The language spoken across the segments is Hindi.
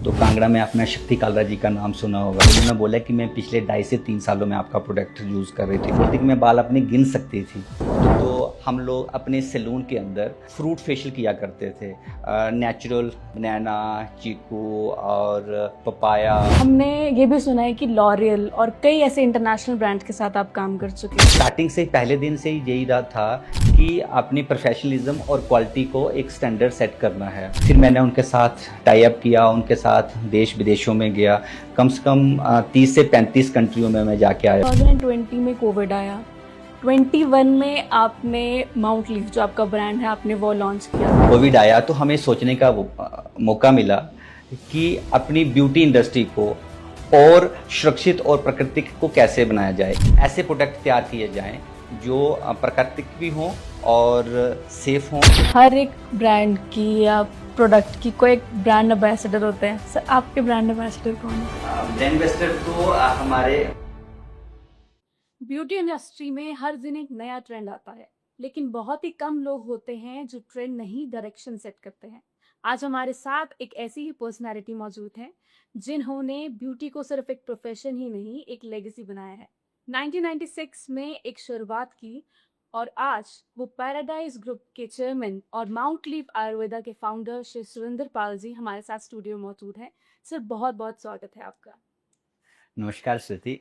तो कांगड़ा में आपने शक्ति कालरा जी का नाम सुना होगा। उन्होंने बोला कि मैं पिछले 2.5 से 3 सालों में आपका प्रोडक्ट यूज़ कर रही थी, बोलती कि मैं बाल अपने गिन सकती थी। तो हम लोग अपने सैलून के अंदर फ्रूट फेशियल किया करते थे, नेचुरल बनाना, चीकू और पपाया। हमने ये भी सुना है कि लॉरियल और कई ऐसे इंटरनेशनल ब्रांड के साथ आप काम कर चुके हैं। स्टार्टिंग से पहले दिन से ही यही रहा था कि अपनी प्रोफेशनलिज्म और क्वालिटी को एक स्टैंडर्ड सेट करना है। फिर मैंने उनके साथ टाई अप किया, उनके साथ देश विदेशों में गया, कम से कम 30 से 35 कंट्रियों में मैं जाके आया। 2020 में कोविड आया, 21 में आपने माउंट लीफ जो आपका ब्रांड है आपने वो लॉन्च किया। कोविड आया तो हमें सोचने का मौका मिला कि अपनी ब्यूटी इंडस्ट्री को और सुरक्षित और प्राकृतिक को कैसे बनाया जाए। ऐसे प्रोडक्ट तैयार किए जाएं जो प्राकृतिक भी हों और सेफ हों। हर एक ब्रांड की या प्रोडक्ट की कोई एक ब्रांड एम्बेसडर होते हैं। सर आपके ब्रांड एम्बेसडर कौन है? ब्रांड एम्बेसडर तो हमारे ब्यूटी इंडस्ट्री में हर दिन एक नया ट्रेंड आता है, लेकिन बहुत ही कम लोग होते हैं जो ट्रेंड नहीं डायरेक्शन सेट करते हैं। आज हमारे साथ एक ऐसी ही पर्सनालिटी मौजूद है जिन्होंने ब्यूटी को सिर्फ एक प्रोफेशन ही नहीं एक लेगेसी बनाया है। 1996 में एक शुरुआत की और आज वो पैराडाइज ग्रुप के चेयरमैन और माउंट लीफ आयुर्वेदा के फाउंडर श्री सुरेंद्र पाल जी हमारे साथ स्टूडियो में मौजूद हैं। सर बहुत बहुत स्वागत है आपका। नमस्कार श्रुति।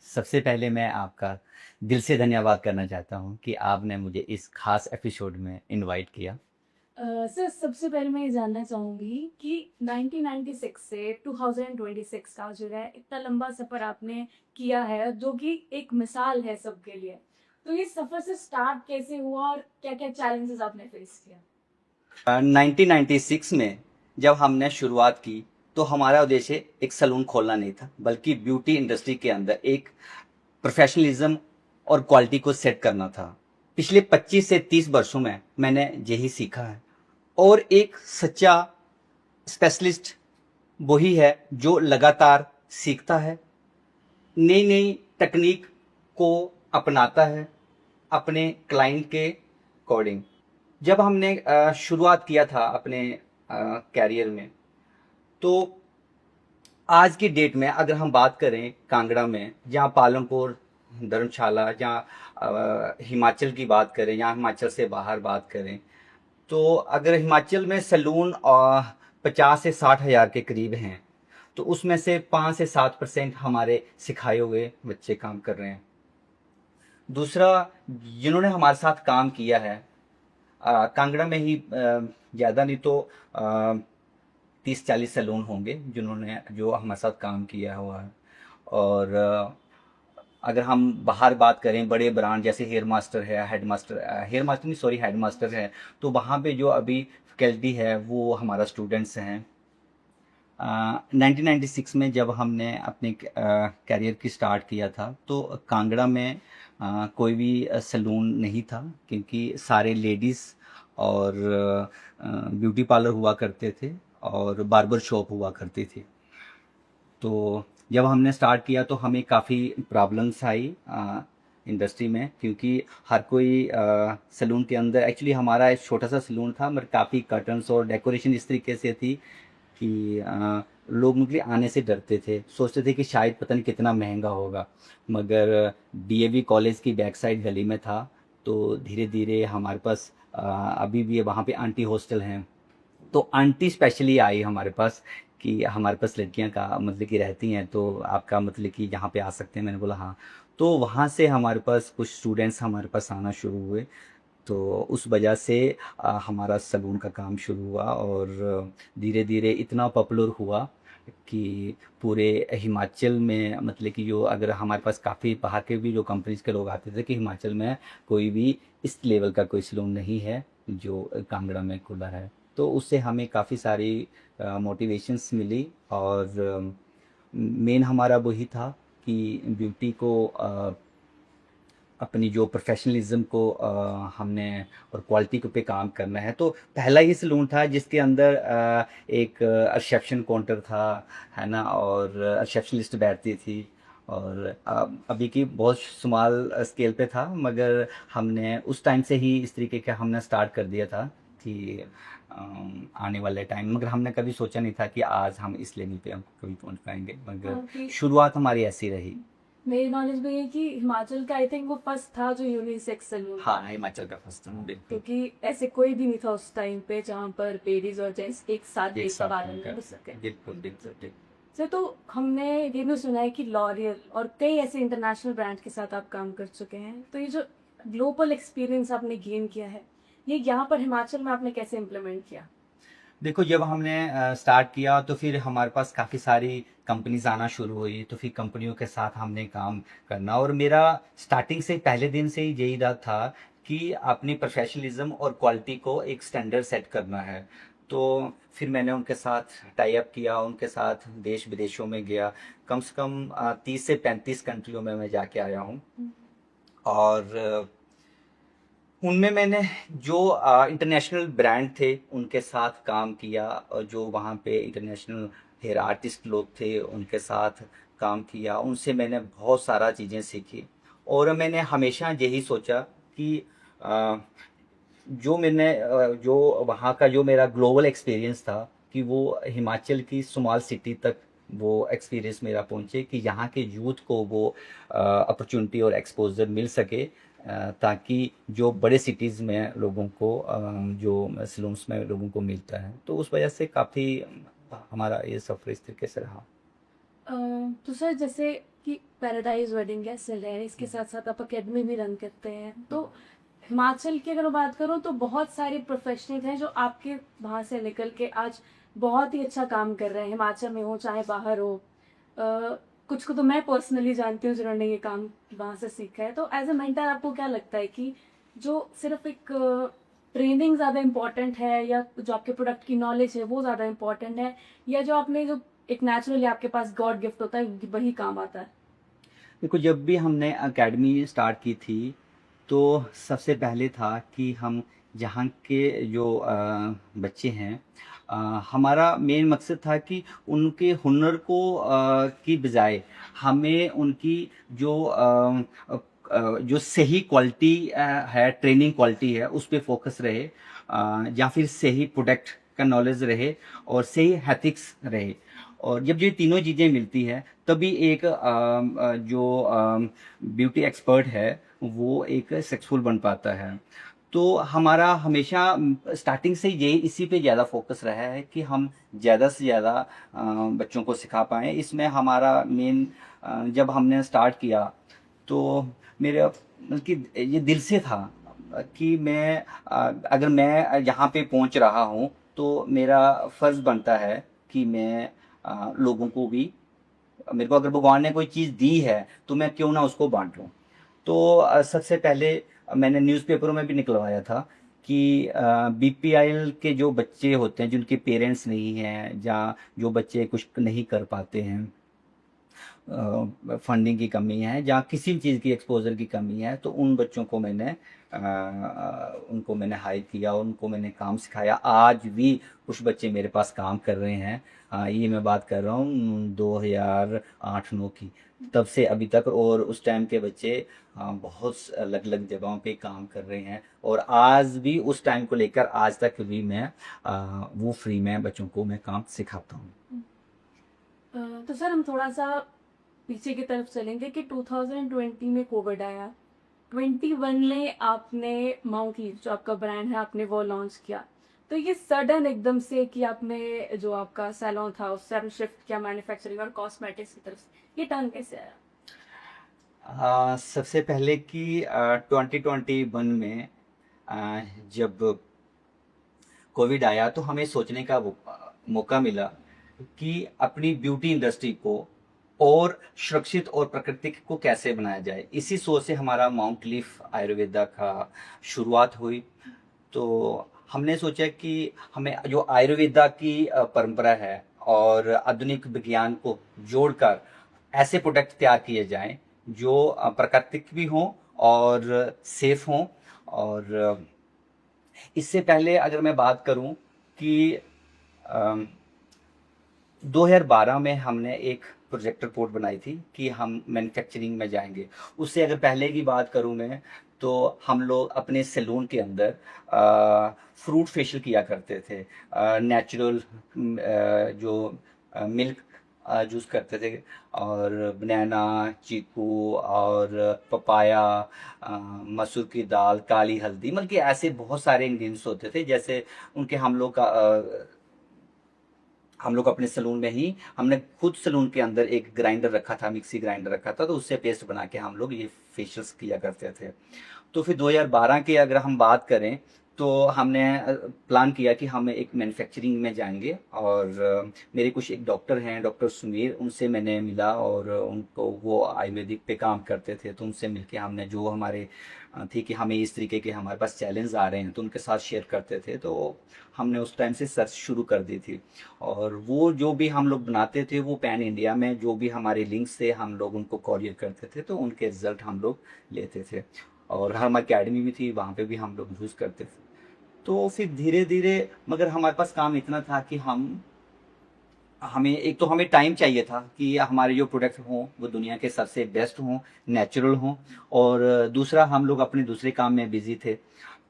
सबसे पहले मैं आपका दिल से धन्यवाद करना चाहता हूं कि आपने मुझे इस खास एपिसोड में इनवाइट किया। सर सबसे पहले मैं ये जानना चाहूँगी कि 1996 से 2026 का जो है इतना लंबा सफ़र आपने किया है जो कि एक मिसाल है सबके लिए। तो ये सफ़र से स्टार्ट कैसे हुआ और क्या क्या चैलेंजेस आपने फेस किया? 1996 में जब हमने शुरुआत की तो हमारा उद्देश्य एक सैलून खोलना नहीं था, बल्कि ब्यूटी इंडस्ट्री के अंदर एक प्रोफेशनलिज्म और क्वालिटी को सेट करना था। पिछले 25 से 30 वर्षों में मैंने यही सीखा है। और एक सच्चा स्पेशलिस्ट वही है जो लगातार सीखता है, नई नई तकनीक को अपनाता है अपने क्लाइंट के अकॉर्डिंग। जब हमने शुरुआत किया था अपने कैरियर में, तो आज की डेट में अगर हम बात करें कांगड़ा में, जहाँ पालमपुर, धर्मशाला, जहाँ हिमाचल की बात करें या हिमाचल से बाहर बात करें, तो अगर हिमाचल में सैलून 50 से 60 हज़ार के करीब हैं, तो उसमें से 5 से 7% हमारे सिखाए हुए बच्चे काम कर रहे हैं। दूसरा, जिन्होंने हमारे साथ काम किया है कांगड़ा में ही, ज़्यादा नहीं तो 30-40 सैलून होंगे जो हमारे साथ काम किया हुआ है। और अगर हम बाहर बात करें, बड़े ब्रांड जैसे हेयर मास्टर है, हेड मास्टर है, तो वहाँ पे जो अभी फैकल्टी है वो हमारा स्टूडेंट्स हैं। 1996 में जब हमने अपने कैरियर की स्टार्ट किया था तो कांगड़ा में कोई भी सैलून नहीं था, क्योंकि सारे लेडीज़ और ब्यूटी पार्लर हुआ करते थे और बार्बर शॉप हुआ करती थी। तो जब हमने स्टार्ट किया तो हमें काफ़ी प्रॉब्लम्स आई इंडस्ट्री में, क्योंकि हर कोई सैलून के अंदर, एक्चुअली हमारा एक छोटा सा सैलून था मगर काफ़ी कर्टन्स और डेकोरेशन इस तरीके से थी कि लोग मतलब आने से डरते थे, सोचते थे कि शायद पता नहीं कितना महंगा होगा। मगर डीएवी कॉलेज की बैक साइड गली में था, तो धीरे धीरे हमारे पास अभी भी वहाँ पे आंटी हॉस्टल हैं, तो आंटी स्पेशली आई हमारे पास कि हमारे पास लड़कियां का मतलब कि रहती हैं, तो आपका मतलब कि यहाँ पे आ सकते हैं। मैंने बोला हाँ। तो वहाँ से हमारे पास कुछ स्टूडेंट्स हमारे पास आना शुरू हुए, तो उस वजह से हमारा सैलून का काम शुरू हुआ और धीरे धीरे इतना पॉपुलर हुआ कि पूरे हिमाचल में मतलब कि जो, अगर हमारे पास काफ़ी बाहर के भी जो कंपनीज के लोग आते थे कि हिमाचल में कोई भी इस लेवल का कोई सैलून नहीं है जो कांगड़ा में खुला है। तो उससे हमें काफ़ी सारी मोटिवेशंस मिली और मेन हमारा वही था कि ब्यूटी को अपनी जो प्रोफेशनलिज्म को हमने और क्वालिटी के पे काम करना है। तो पहला ही सैलून था जिसके अंदर एक रिसेप्शन काउंटर था, है ना, और रिसेप्शनिस्ट बैठती थी। और अभी की बहुत स्मॉल स्केल पे था, मगर हमने उस टाइम से ही इस तरीके का हमने स्टार्ट कर दिया था कि आने वाले टाइम, मगर हमने कभी सोचा नहीं था कि आज हम इस लेवल पे हम कभी पहुंच पाएंगे, मगर कि शुरुआत हमारी ऐसी रही। मेरी नॉलेज में ये कि हिमाचल का आई थिंक वो फर्स्ट था जो यूनिसेक्स सैलून था, हाँ, हिमाचल का फर्स्ट टाइम, बिल्कुल क्योंकि ऐसे कोई भी नहीं था उस टाइम पे जहाँ पर लेडीज और जेंट्स एक साथ एक एक साथ सवाल में मिलकर, घुस सके। बिल्कुल बिल्कुल बिल्कुल। सर, तो हमने ये भी सुना है कि लॉरियल और कई ऐसे इंटरनेशनल ब्रांड के साथ आप काम कर चुके हैं, तो ये जो ग्लोबल एक्सपीरियंस आपने गेन किया है, ये यहाँ पर हिमाचल में आपने कैसे इम्प्लीमेंट किया? देखो, जब हमने स्टार्ट किया तो फिर हमारे पास काफ़ी सारी कंपनीज आना शुरू हुई, तो फिर कंपनियों के साथ हमने काम करना, और मेरा स्टार्टिंग से पहले दिन से ही यही रहा था कि अपनी प्रोफेशनलिज्म और क्वालिटी को एक स्टैंडर्ड सेट करना है। तो फिर मैंने उनके साथ टाई अप किया, उनके साथ देश विदेशों में गया, कम से कम 30 से 35 कंट्रियों में मैं जाके आया हूँ। और उनमें मैंने जो इंटरनेशनल ब्रांड थे उनके साथ काम किया, और जो वहाँ पे इंटरनेशनल हेयर आर्टिस्ट लोग थे उनके साथ काम किया, उनसे मैंने बहुत सारा चीज़ें सीखी। और मैंने हमेशा यही सोचा कि अ, जो वहाँ का जो मेरा ग्लोबल एक्सपीरियंस था, कि वो हिमाचल की स्मॉल सिटी तक वो एक्सपीरियंस मेरा पहुँचे, कि यहाँ के यूथ को वो अपॉर्चुनिटी और एक्सपोजर मिल सके, ताकि जो बड़े सिटीज़ में लोगों को जो स्लम्स में लोगों को मिलता है, तो उस वजह से काफ़ी हमारा ये सफ़र इस तरीके से रहा। अ, तो सर, जैसे कि पैराडाइज वेडिंग है, सेल है, इसके साथ साथ आप अकेडमी भी रन करते हैं, तो हिमाचल की अगर बात करूं तो बहुत सारे प्रोफेशनल हैं जो आपके वहाँ से निकल के आज बहुत ही अच्छा काम कर रहे हैं, हिमाचल में हो चाहे बाहर हो। कुछ को तो मैं पर्सनली जानती हूँ जिन्होंने ये काम वहाँ से सीखा है। तो एज ए मेंटर आपको क्या लगता है कि जो सिर्फ एक ट्रेनिंग ज़्यादा इम्पोर्टेंट है, या जो आपके प्रोडक्ट की नॉलेज है वो ज़्यादा इम्पोर्टेंट है, या जो आपने जो एक नेचुरली आपके पास गॉड गिफ्ट होता है वही काम आता है? देखो, जब भी हमने एकेडमी स्टार्ट की थी, तो सबसे पहले था कि हम जहाँ के जो बच्चे हैं, हमारा मेन मकसद था कि उनके हुनर को की बजाय हमें उनकी जो जो सही क्वालिटी है, ट्रेनिंग क्वालिटी है, उस पे फोकस रहे, या फिर सही प्रोडक्ट का नॉलेज रहे, और सही एथिक्स रहे। और जब ये तीनों चीज़ें मिलती है, तभी एक जो ब्यूटी एक्सपर्ट है वो एक सक्सेसफुल बन पाता है। तो हमारा हमेशा स्टार्टिंग से यही इसी पे ज़्यादा फोकस रहा है कि हम ज़्यादा से ज़्यादा बच्चों को सिखा पाएँ। इसमें हमारा मेन, जब हमने स्टार्ट किया तो मेरे मतलब कि ये दिल से था कि मैं अगर मैं यहाँ पे पहुँच रहा हूँ, तो मेरा फ़र्ज़ बनता है कि मैं लोगों को भी, मेरे को अगर भगवान ने कोई चीज़ दी है तो मैं क्यों ना उसको बांटूं। तो सबसे पहले मैंने न्यूज़पेपरों में भी निकलवाया था कि बीपीएल के जो बच्चे होते हैं जिनके पेरेंट्स नहीं हैं, या जो बच्चे कुछ नहीं कर पाते हैं, फंडिंग की कमी है, या किसी भी चीज़ की एक्सपोजर की कमी है, तो उन बच्चों को मैंने उनको मैंने हायर किया, उनको मैंने काम सिखाया। आज भी कुछ बच्चे मेरे पास काम कर रहे हैं। ये मैं बात कर रहा हूँ 2008-9 की, तब से अभी तक। और उस टाइम के बच्चे बहुत अलग अलग जगहों पे काम कर रहे हैं, और आज भी उस टाइम को लेकर आज तक भी मैं वो फ्री में बच्चों को मैं काम सिखाता हूँ। तो सर, हम थोड़ा सा पीछे की तरफ चलेंगे कि 2020 में कोविड आया, 21 में आपने माउंट लीफ जो आपका ब्रांड है आपने वो लॉन्च किया, तो ये सडन एकदम से कि आपने जो आपका सैलून था उससे आपने शिफ्ट किया मैन्युफैक्चरिंग और कॉस्मेटिक्स की तरफ, ये टर्न कैसे आया? सबसे पहले कि 2021 में जब कोविड आया, तो हमें सोचने का मौका मिला कि अपनी ब्यूटी इंडस्ट्री को और सुरक्षित और प्राकृतिक को कैसे बनाया जाए। इसी सोच से हमारा माउंट लीफ आयुर्वेदा का शुरुआत हुई। तो हमने सोचा कि हमें जो आयुर्वेदा की परंपरा है और आधुनिक विज्ञान को जोड़कर ऐसे प्रोडक्ट तैयार किए जाएं जो प्राकृतिक भी हों और सेफ हों। और इससे पहले अगर मैं बात करूं कि 2012 में हमने एक प्रोजेक्ट रिपोर्ट बनाई थी कि हम मैन्युफैक्चरिंग में जाएंगे। उससे अगर पहले की बात करूं मैं, तो हम लोग अपने सैलून के अंदर फ्रूट फेशियल किया करते थे, नेचुरल जो मिल्क यूज़ करते थे, और बनाना, चीकू और पपाया, मसूर की दाल, काली हल्दी, मतलब कि ऐसे बहुत सारे इंग्रेडिएंट्स होते थे। जैसे उनके हम लोग अपने सलून में ही हमने खुद सलून के अंदर एक ग्राइंडर रखा था, मिक्सी ग्राइंडर रखा था, तो उससे पेस्ट बना के हम लोग ये फेशियल्स किया करते थे। तो फिर 2012 की अगर हम बात करें, तो हमने प्लान किया कि हम एक मैन्युफैक्चरिंग में जाएंगे, और मेरे कुछ एक डॉक्टर हैं, डॉक्टर सुमीर, उनसे मैंने मिला, और उनको वो आयुर्वेदिक पे काम करते थे, तो उनसे मिलके हमने जो हमारे थी कि हमें इस तरीके के हमारे पास चैलेंज आ रहे हैं, तो उनके साथ शेयर करते थे। तो हमने उस टाइम से सर्च शुरू कर दी थी, और वो जो भी हम लोग बनाते थे वो पैन इंडिया में जो भी हमारे लिंक्स से हम लोग उनको कॉरियर करते थे, तो उनके रिजल्ट हम लोग लेते थे। और हम अकेडमी भी थी, वहाँ पे भी हम लोग यूज़ करते थे। तो फिर धीरे धीरे, मगर हमारे पास काम इतना था कि हमें एक तो हमें टाइम चाहिए था कि हमारे जो प्रोडक्ट हों वो दुनिया के सबसे बेस्ट हों, नेचुरल हों, और दूसरा हम लोग अपने दूसरे काम में बिजी थे।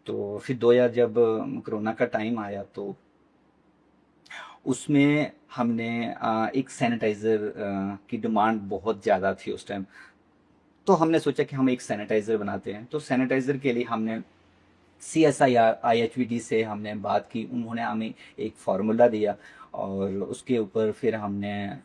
तो फिर 2000 जब कोरोना का टाइम आया, तो उसमें हमने एक सैनिटाइज़र की डिमांड बहुत ज़्यादा थी उस टाइम। तो हमने सोचा कि हम एक सैनिटाइज़र बनाते हैं। तो सैनिटाइज़र के लिए हमने CSIR IHVD से हमने बात की, उन्होंने हमें एक फार्मूला दिया, और उसके ऊपर फिर हमने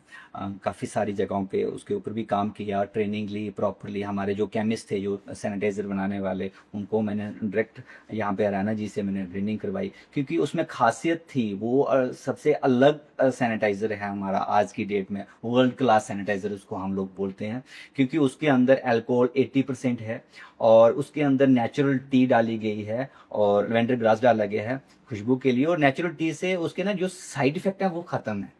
काफ़ी सारी जगहों पे उसके ऊपर भी काम किया, ट्रेनिंग ली प्रॉपरली। हमारे जो केमिस्ट थे, जो सैनिटाइज़र बनाने वाले, उनको मैंने डायरेक्ट यहाँ पे हरियाणा जी से मैंने ट्रेनिंग करवाई, क्योंकि उसमें खासियत थी, वो सबसे अलग सैनिटाइज़र है हमारा आज की डेट में, वर्ल्ड क्लास सैनिटाइज़र उसको हम लोग बोलते हैं, क्योंकि उसके अंदर अल्कोहल 80% है, और उसके अंदर नेचुरल टी डाली गई है, और लेवेंडर ग्रास डाला गया है खुशबू के लिए, और नेचुरल टी से उसके ना जो साइड इफेक्ट है वो खत्म है।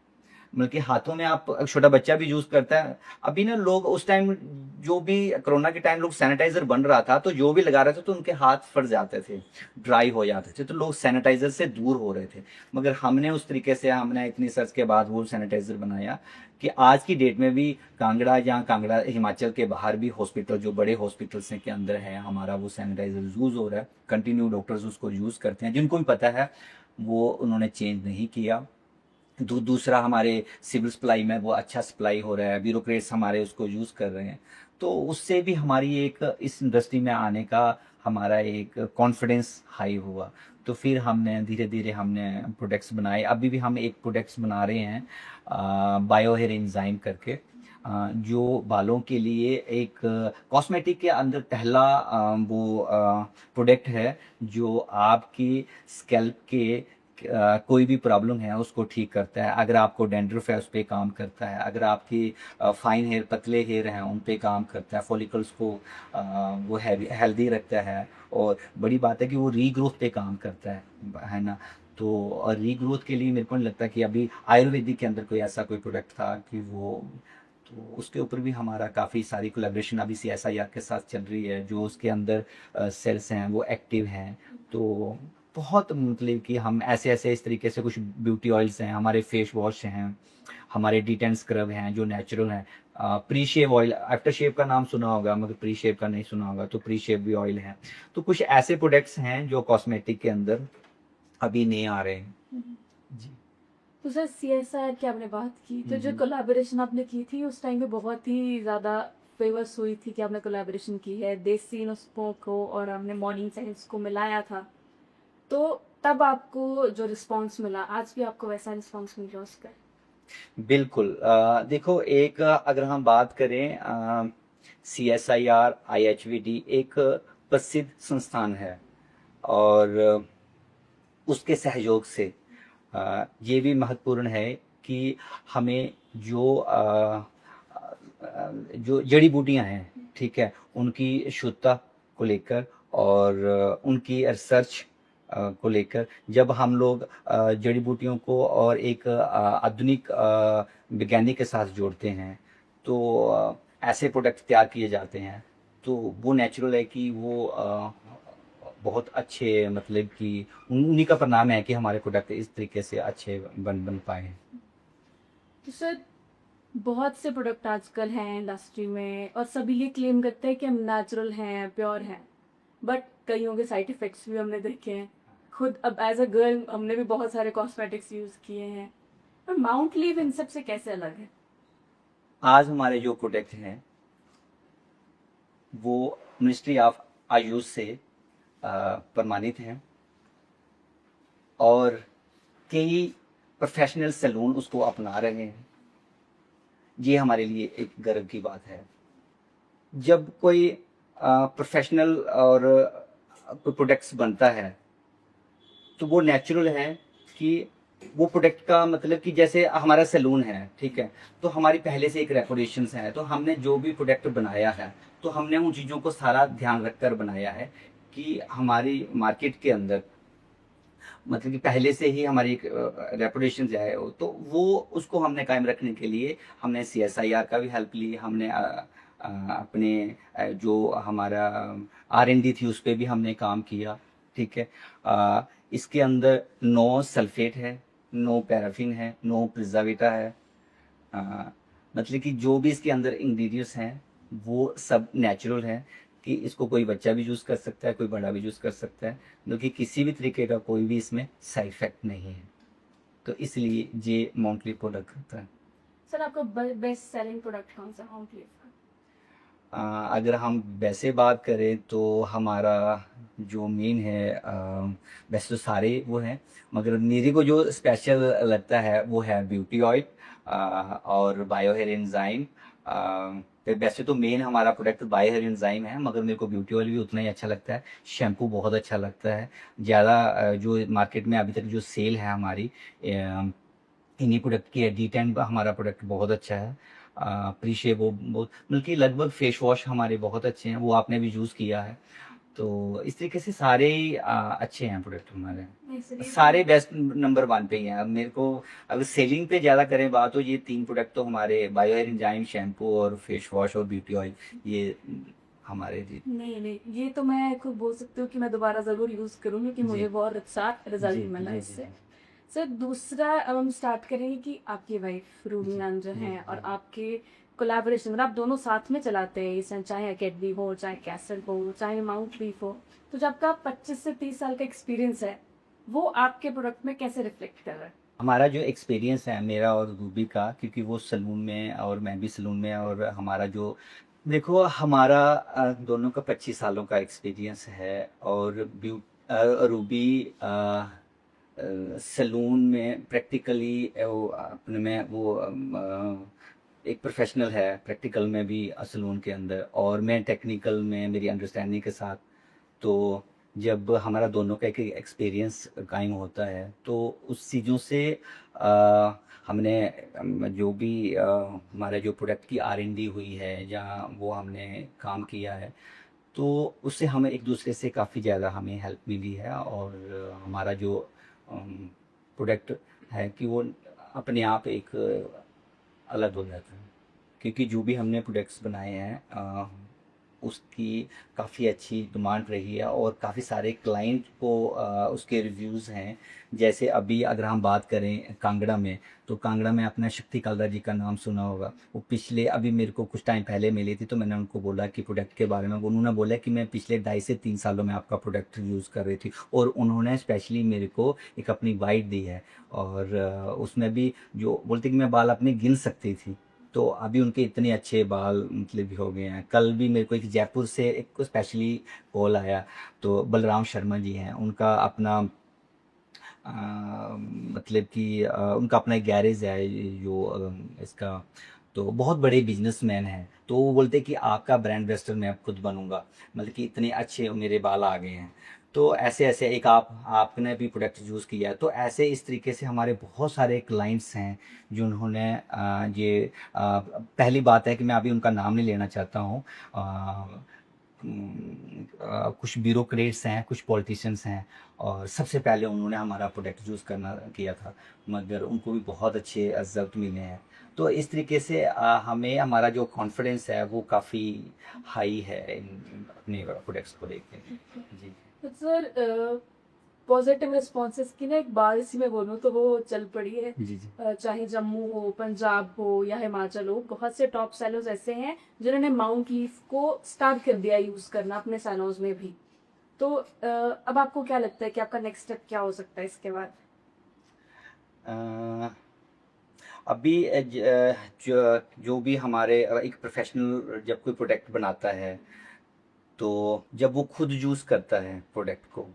मतलब कि हाथों में, आप छोटा बच्चा भी यूज करता है। अभी ना लोग उस टाइम, जो भी कोरोना के टाइम लोग सैनिटाइजर बन रहा था, तो जो भी लगा रहे थे तो उनके हाथ फट जाते थे, ड्राई हो जाते थे, तो लोग सैनिटाइजर से दूर हो रहे थे। मगर हमने उस तरीके से, हमने इतनी सर्च के बाद वो सैनिटाइजर बनाया कि आज की डेट में भी कांगड़ा, या कांगड़ा हिमाचल के बाहर भी हॉस्पिटल, जो बड़े हॉस्पिटल्स के अंदर है, हमारा वो सैनिटाइजर यूज हो रहा है, कंटिन्यू डॉक्टर्स उसको यूज करते हैं, जिनको भी पता है वो उन्होंने चेंज नहीं किया। दूसरा, हमारे सिविल सप्लाई में वो अच्छा सप्लाई हो रहा है, ब्यूरोक्रेट्स हमारे उसको यूज़ कर रहे हैं, तो उससे भी हमारी एक इस इंडस्ट्री में आने का हमारा एक कॉन्फिडेंस हाई हुआ। तो फिर हमने धीरे धीरे हमने प्रोडक्ट्स बनाए। अभी भी हम एक प्रोडक्ट्स बना रहे हैं, बायो हेयर एंजाइम करके, जो बालों के लिए एक कॉस्मेटिक के अंदर पहला वो प्रोडक्ट है, जो आपकी स्कैल्प के कोई भी प्रॉब्लम है उसको ठीक करता है। अगर आपको डेंड्रफ है, उस पर काम करता है। अगर आपकी फाइन हेयर, पतले हेयर हैं, उन पे काम करता है। फॉलिकल्स को वो हेल्दी रखता है। और बड़ी बात है कि वो रीग्रोथ पे काम करता है ना। तो और रीग्रोथ के लिए मेरे को नहीं लगता कि अभी आयुर्वेदिक के अंदर कोई ऐसा कोई प्रोडक्ट था कि वो, तो उसके ऊपर भी हमारा काफ़ी सारी कोलेब्रेशन अभी CSIR के साथ चल रही है, जो उसके अंदर सेल्स हैं वो एक्टिव हैं। तो बहुत, मतलब कि हम ऐसे ऐसे इस तरीके से, कुछ ब्यूटी ऑयल्स हैं, हमारे फेस वॉश हैं, हमारे डिटेन स्क्रब हैं जो नेचुरल हैं, प्री शेव ऑयल, आफ्टर शेव का नाम सुना होगा मगर प्री शेव का नहीं सुना होगा, तो प्री शेव भी ऑयल है। तो कुछ ऐसे प्रोडक्ट्स हैं जो कॉस्मेटिक के अंदर अभी नहीं आ रहे हैं। जी। तो सर CSR की आपने बात की, तो जो हम्म। कोलैबोरेशन आपने की थी उस टाइम पे बहुत ही ज़्यादा फेमस हुई थी कि आपने कोलैबोरेशन की है, देसी नुस्खों को और हमने मॉर्निंग साइंस को मिलाया था। तो तब आपको जो रिस्पॉन्स मिला, आज भी आपको वैसा रिस्पॉन्स मिल रहा है उसका? बिल्कुल, देखो, एक अगर हम बात करें, CSIR IHVD एक प्रसिद्ध संस्थान है, और उसके सहयोग से ये भी महत्वपूर्ण है कि हमें जो जड़ी बूटियां हैं, ठीक है, उनकी शुद्धता को लेकर, और उनकी रिसर्च को लेकर, जब हम लोग जड़ी बूटियों को और एक आधुनिक वैज्ञानिक के साथ जोड़ते हैं, तो ऐसे प्रोडक्ट तैयार किए जाते हैं। तो वो नेचुरल है कि वो बहुत अच्छे, मतलब कि उन्हीं का परिणाम है कि हमारे प्रोडक्ट इस तरीके से अच्छे बन पाए हैं। तो सर, बहुत से प्रोडक्ट आजकल हैं इंडस्ट्री में और सभी ये क्लेम करते हैं कि हम नेचुरल हैं, प्योर हैं, बट कईयों के साइड इफ़ेक्ट्स भी हमने देखे हैं। खुद अब एज़ अ गर्ल हमने भी बहुत सारे कॉस्मेटिक्स यूज़ किए हैं। पर माउंट लीव इन सब से कैसे अलग है? आज हमारे जो प्रोडक्ट हैं वो मिनिस्ट्री ऑफ आयुष से प्रमाणित हैं और कई प्रोफेशनल सैलून उसको अपना रहे हैं। ये हमारे लिए एक गर्व की बात है। जब कोई प्रोफेशनल और कोई प्रोडक्ट्स बनता है तो वो नेचुरल है कि वो प्रोडक्ट का मतलब कि जैसे हमारा सैलून है, ठीक है, तो हमारी पहले से एक रेपुटेशन है, तो हमने जो भी प्रोडक्ट बनाया है तो हमने उन चीज़ों को सारा ध्यान रखकर बनाया है कि हमारी मार्केट के अंदर मतलब कि पहले से ही हमारी एक रेपुटेशन है, तो वो उसको हमने कायम रखने के लिए हमने CSIR का भी हेल्प ली। हमने अपने जो हमारा R&D थी उस पर भी हमने काम किया, ठीक है। इसके अंदर नो सल्फेट है, नो पैराफिन है, नो प्रिजर्वेटिव है। अ, मतलब कि जो भी इसके अंदर इंग्रेडिएंट्स हैं वो सब नेचुरल है कि इसको कोई बच्चा भी यूज़ कर सकता है, कोई बड़ा भी यूज़ कर सकता है, क्योंकि किसी भी तरीके का कोई भी इसमें साइड इफेक्ट नहीं है। तो इसलिए ये माउंटली प्रोडक्ट होता है। सर आपका बेस्ट सेलिंग प्रोडक्ट कौन सा माउंट लीव का? अगर हम वैसे बात करें तो हमारा जो मेन है वैसे तो सारे वो हैं, मगर मेरे को जो स्पेशल लगता है वो है ब्यूटी ऑयल और बायो हेयर एंजाइम। वैसे तो मेन हमारा प्रोडक्ट बायो हेयर एंजाइम है, मगर मेरे को ब्यूटी ऑयल भी उतना ही अच्छा लगता है। शैम्पू बहुत अच्छा लगता है। ज़्यादा जो मार्केट में अभी तक जो सेल है हमारी इन्हीं प्रोडक्ट की है। D10 हमारा प्रोडक्ट बहुत अच्छा है। प्रीशे वो बहुत बल्कि लगभग फेस वॉश हमारे बहुत अच्छे हैं, वो आपने भी यूज़ किया है। तो इस तरीके से सारे ही अच्छे हैं प्रोडक्ट हमारे। नहीं सर, ये सारे बेस्ट नंबर 1 पे ही हैं। अब मेरे को अगर सेलिंग पे ज़्यादा करें बात, तो ये 3 प्रोडक्ट तो हमारे बायो हेयर एंजाइम, शैम्पू और फेस वॉश और ब्यूटी ऑयल, ये हमारे जी। नहीं नहीं, ये तो मैं खुद बोल सकती हूँ कि मैं दोबारा ज़रूर यूज़ करूँगी कि जी मुझे बहुत अच्छा रिजल्ट जी मिला जी जी इससे। जी सर दूसरा अब हम स्टार्ट करेंगे कि आपकी वाइफ रूबी जी मैम जो जी हैं और जी आपके कोलैबोरेशन मतलब आप दोनों साथ में चलाते हैं इसे, चाहे अकेडमी हो, चाहे कैसल हो, चाहे माउंट लीफ हो। तो जब आपका 25 से 30 साल का एक्सपीरियंस है वो आपके प्रोडक्ट में कैसे रिफ्लेक्ट कर रहा है? हमारा जो एक्सपीरियंस है मेरा और रूबी का, क्योंकि वो सलून में और मैं भी सलून में, और हमारा जो देखो हमारा दोनों का 25 सालों का एक्सपीरियंस है। और रूबी सलून में प्रैक्टिकली वो अपने में वो एक प्रोफेशनल है प्रैक्टिकल में भी सलून के अंदर, और मैं टेक्निकल में मेरी अंडरस्टैंडिंग के साथ। तो जब हमारा दोनों का एक एक्सपीरियंस कायम होता है तो उस चीज़ों से हमने जो भी हमारे जो प्रोडक्ट की R&D हुई है जहाँ वो हमने काम किया है, तो उससे हमें एक दूसरे से काफ़ी ज़्यादा हमें हेल्प मिली है। और हमारा जो प्रोडक्ट है कि वो अपने आप एक अलग हो जाता है, क्योंकि जो भी हमने प्रोडक्ट्स बनाए हैं उसकी काफ़ी अच्छी डिमांड रही है और काफ़ी सारे क्लाइंट को उसके रिव्यूज़ हैं। जैसे अभी अगर हम बात करें कांगड़ा में, तो कांगड़ा में अपना शक्ति कलरा जी का नाम सुना होगा। वो पिछले अभी मेरे को कुछ टाइम पहले मिली थी, तो मैंने उनको बोला कि प्रोडक्ट के बारे में, उन्होंने बोला कि मैं पिछले 2.5 से 3 सालों में आपका प्रोडक्ट यूज़ कर रही थी, और उन्होंने स्पेशली मेरे को एक अपनी वाइट दी है। और उसमें भी जो बोलते कि मैं बाल अपने गिन सकती थी, तो अभी उनके इतने अच्छे बाल मतलब हो गए हैं। कल भी मेरे को एक जयपुर से एक स्पेशली कॉल आया, तो बलराम शर्मा जी हैं, उनका अपना मतलब कि उनका अपना एक गैरेज है जो इसका, तो बहुत बड़े बिजनेसमैन हैं। तो वो बोलते कि आपका ब्रांड एम्बेसडर मैं अब खुद बनूंगा, मतलब कि इतने अच्छे मेरे बाल आ गए हैं। तो ऐसे ऐसे एक आपने भी प्रोडक्ट यूज़ किया है, तो ऐसे इस तरीके से हमारे बहुत सारे क्लाइंट्स हैं जिन्होंने पहली बात है कि मैं अभी उनका नाम नहीं लेना चाहता हूँ। कुछ ब्यूरोक्रेट्स हैं, कुछ पॉलिटिशियंस हैं, और सबसे पहले उन्होंने हमारा प्रोडक्ट यूज़ करना किया था, मगर उनको भी बहुत अच्छे रिजल्ट मिले हैं। तो इस तरीके से हमें हमारा जो कॉन्फिडेंस है वो काफ़ी हाई है अपने प्रोडक्ट्स को लेके। जी तो सर पॉजिटिव रिस्पॉन्सेज की ना एक बात इसी में बोलूँ तो वो चल पड़ी है। जी जी चाहे जम्मू हो, पंजाब हो या हिमाचल हो, बहुत से टॉप सेलर्स ऐसे हैं जिन्होंने माउंट लीफ को स्टार्ट कर दिया यूज़ करना अपने सैलोज में भी। तो अब आपको क्या लगता है कि आपका नेक्स्ट स्टेप क्या हो सकता है इसके बाद? अ, अभी जो भी हमारे एक प्रोफेशनल जब कोई प्रोडक्ट बनाता है, तो जब वो खुद यूज़ करता है प्रोडक्ट को,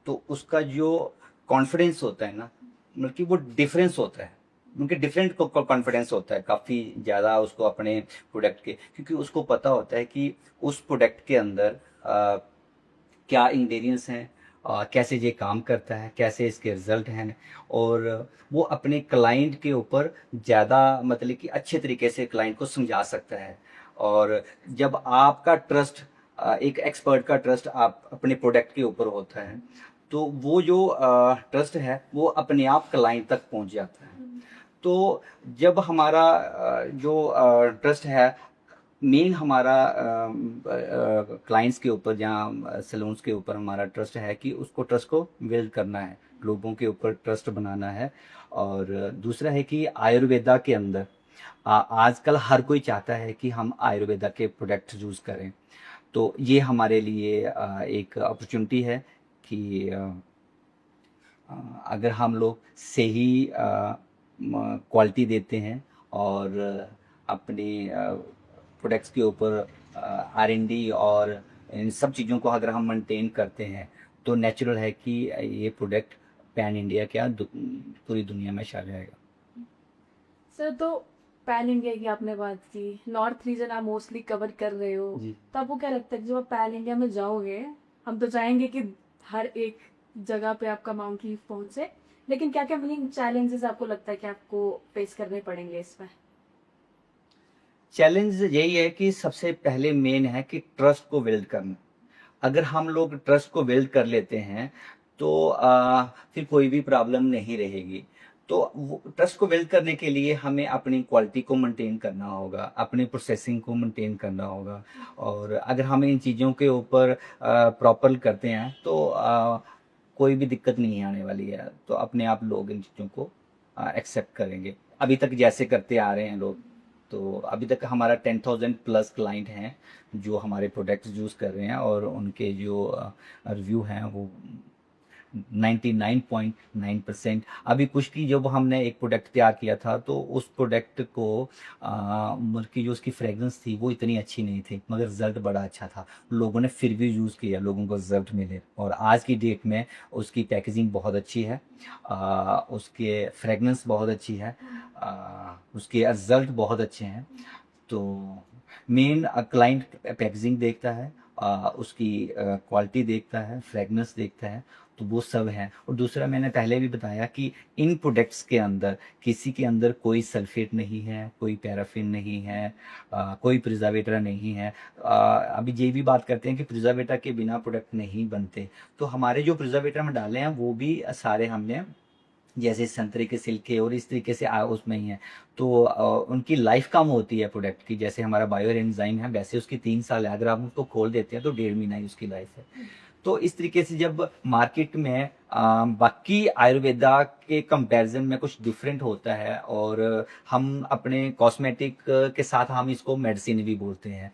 तो उसका जो कॉन्फिडेंस होता है ना, मतलब कि वो डिफरेंस होता है, उनके डिफरेंट कॉन्फिडेंस होता है काफ़ी ज़्यादा उसको अपने प्रोडक्ट के, क्योंकि उसको पता होता है कि उस प्रोडक्ट के अंदर क्या इंग्रेडिएंट्स हैं, कैसे ये काम करता है, कैसे इसके रिजल्ट हैं, और वो अपने क्लाइंट के ऊपर ज़्यादा मतलब कि अच्छे तरीके से क्लाइंट को समझा सकता है। और जब आपका ट्रस्ट, एक एक्सपर्ट का ट्रस्ट आप अपने प्रोडक्ट के ऊपर होता है, तो वो जो ट्रस्ट है वो अपने आप क्लाइंट तक पहुंच जाता है। तो जब हमारा जो ट्रस्ट है, मेन हमारा क्लाइंट्स के ऊपर, जहाँ सैलून्स के ऊपर हमारा ट्रस्ट है कि उसको ट्रस्ट को बिल्ड करना है, लोगों के ऊपर ट्रस्ट बनाना है। और दूसरा है कि आयुर्वेदा के अंदर आजकल हर कोई चाहता है कि हम आयुर्वेदा के प्रोडक्ट यूज़ करें। तो ये हमारे लिए एक अपॉर्चुनिटी है कि अगर हम लोग सही क्वालिटी देते हैं और अपने प्रोडक्ट्स के ऊपर R&D और इन सब चीज़ों को अगर हम मेंटेन करते हैं, तो नेचुरल है कि ये प्रोडक्ट पैन इंडिया क्या पूरी दुनिया में छा जाएगा। सर, तो पैन इंडिया की आपने बात की, नॉर्थ रीजन आप मोस्टली कवर कर रहे हो, जी। तो आपको क्या लगता है कि जब आप पैन इंडिया में जाओगे, हम तो चाहेंगे कि हर एक जगह पे आपका माउंट लीफ पहुंचे, लेकिन क्या क्या मेन चैलेंजेस आपको लगता है कि आपको फेस करने पड़ेंगे इसमें? चैलेंज यही है कि सबसे पहले मेन है कि ट्रस्ट को बिल्ड करना। अगर हम लोग ट्रस्ट को बिल्ड कर लेते हैं, तो फिर कोई भी प्रॉब्लम नहीं रहेगी। तो ट्रस्ट को बिल्ड करने के लिए हमें अपनी क्वालिटी को मेंटेन करना होगा, अपने प्रोसेसिंग को मेंटेन करना होगा। और अगर हम इन चीज़ों के ऊपर प्रॉपर करते हैं, तो कोई भी दिक्कत नहीं आने वाली है। तो अपने आप लोग इन चीज़ों को एक्सेप्ट करेंगे, अभी तक जैसे करते आ रहे हैं लोग। तो अभी तक हमारा 10,000 प्लस क्लाइंट हैं जो हमारे प्रोडक्ट्स यूज़ कर रहे हैं, और उनके जो रिव्यू हैं वो 99.9%। अभी कुछ की जब हमने एक प्रोडक्ट तैयार किया था, तो उस प्रोडक्ट को मतलब कि जो उसकी फ्रेगरेंस थी वो इतनी अच्छी नहीं थी, मगर रिजल्ट बड़ा अच्छा था। लोगों ने फिर भी यूज़ किया, लोगों को रिजल्ट मिले, और आज की डेट में उसकी पैकेजिंग बहुत अच्छी है, उसके फ्रेगरेंस बहुत अच्छी है, उसके रिजल्ट बहुत अच्छे हैं। तो मेन क्लाइंट पैकेजिंग देखता है, उसकी क्वालिटी देखता है, फ्रेगनेंस देखता है, तो वो सब है। और दूसरा, मैंने पहले भी बताया कि इन प्रोडक्ट्स के अंदर किसी के अंदर कोई सल्फेट नहीं है, कोई पैराफिन नहीं है, कोई प्रिजर्वेटर नहीं है। अभी ये भी बात करते हैं कि प्रिजर्वेटर के बिना प्रोडक्ट नहीं बनते, तो हमारे जो प्रिजर्वेटर में डाले हैं वो भी सारे हमने जैसे संतरे के छिलके और इस तरीके से उसमें ही है। तो उनकी लाइफ कम होती है प्रोडक्ट की, जैसे हमारा बायो एंजाइम है वैसे उसकी 3 साल है, अगर आप उसको खोल देते हैं तो 1.5 महीना ही उसकी लाइफ है। तो इस तरीके से जब मार्केट में बाकी आयुर्वेदा के कंपैरिजन में कुछ डिफरेंट होता है, और हम अपने कॉस्मेटिक के साथ हम इसको मेडिसिन भी बोलते हैं,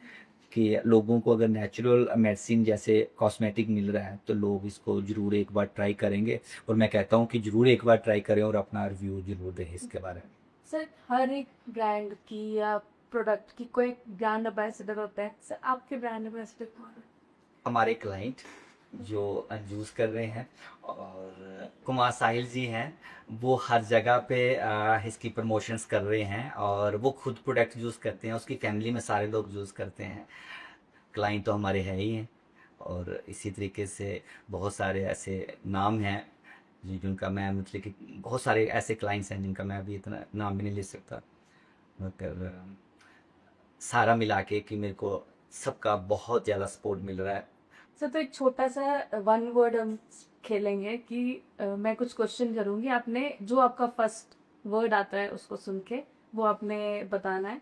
कि लोगों को अगर नेचुरल मेडिसिन जैसे कॉस्मेटिक मिल रहा है, तो लोग इसको ज़रूर एक बार ट्राई करेंगे। और मैं कहता हूँ कि ज़रूर एक बार ट्राई करें और अपना रिव्यू ज़रूर दें इसके बारे में। सर, हर एक ब्रांड की या प्रोडक्ट की कोई ब्रांड एम्बेसडर होता है, सर आपके ब्रांड एम्बेसडर कौन है? हमारे क्लाइंट जो यूज़ कर रहे हैं, और कुमार साहिल जी हैं, वो हर जगह पे इसकी प्रमोशंस कर रहे हैं, और वो खुद प्रोडक्ट यूज़ करते हैं, उसकी फैमिली में सारे लोग यूज़ करते हैं। क्लाइंट तो हमारे हैं ही हैं। और इसी तरीके से बहुत सारे ऐसे नाम हैं जिनका मैं मतलब कि बहुत सारे ऐसे क्लाइंट्स हैं जिनका मैं अभी इतना नाम भी नहीं ले सकता, मगर सारा मिला के कि मेरे को सबका बहुत ज़्यादा सपोर्ट मिल रहा है। सर, तो एक छोटा सा वन वर्ड हम खेलेंगे कि मैं कुछ क्वेश्चन करूंगी, आपने जो आपका फर्स्ट वर्ड आता है उसको सुन के वो आपने बताना है।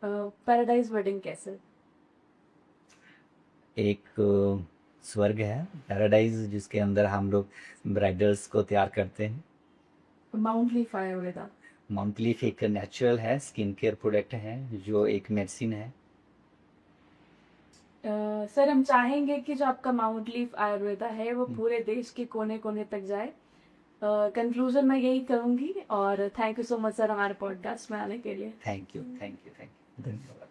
पैराडाइज वेडिंग कैसे? एक स्वर्ग है पैराडाइज, जिसके अंदर हम लोग ब्राइडल्स को तैयार करते हैं। Mount leaf Ayurveda. Mount leaf एक नेचुरल है, स्किन केयर प्रोडक्ट है, जो एक मेडिसिन है। सर हम चाहेंगे कि जो आपका माउंट लीफ आयुर्वेदा है वो पूरे देश के कोने कोने तक जाए। कंक्लूजन मैं यही करूँगी और thank you so much sir हमारे पॉडकास्ट में आने के लिए। Thank you, thank you, thank you, धन्यवाद।